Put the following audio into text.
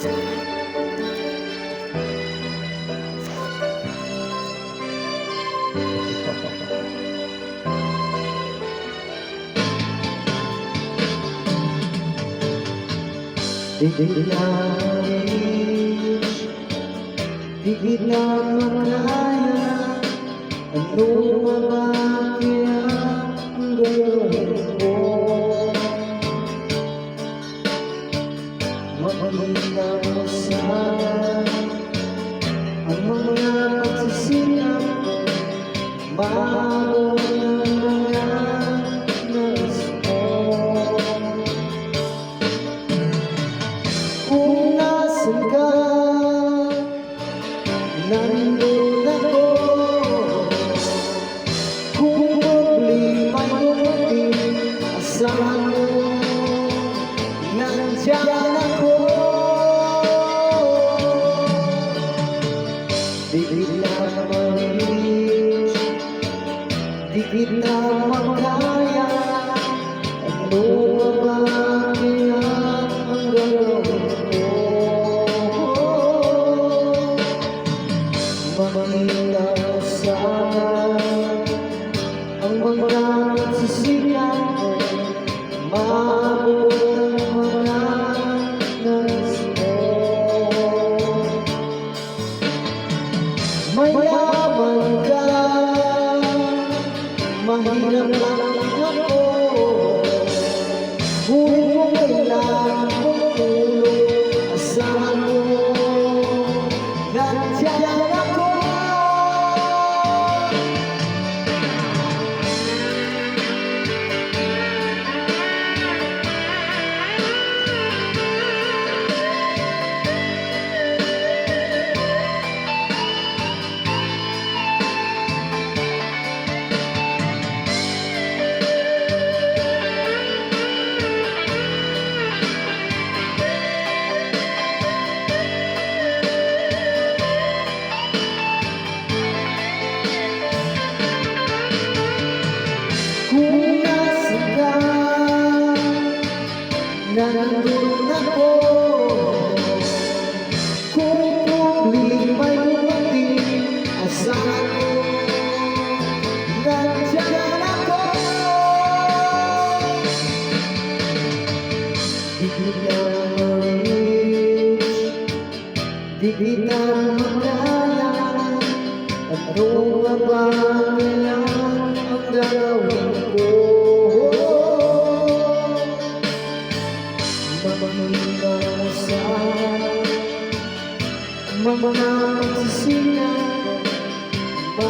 Di na makaya. Ano pa ba kaya ang gagawin ko? Makikita mo sana ang mga pagsisilap ko, bago ng mga nais mo. Kung nasan ka, nandun ako. Kung problema dumating, asahan mo, nandiyan ako. Di kita ma-reach, di kita makaya. Ano ba kaya ang gagawin ko? Makita mo sana ang mga pagsisiyan ko, maabot ang mga nais mo. Mayaman ka, mahirap lang ako. Ngunit kung kailangan mong tulong, asahan mo, nandiyan ako. Kung nasan ka, nandun ako. Kung problema'y dumating, asahan mo, nandiyan ako. Di kita ma-reach, di kita makaya. Ano nga ba kaya ang gagawin ko? Makikita mo sana ang mga pagsisiyan ko,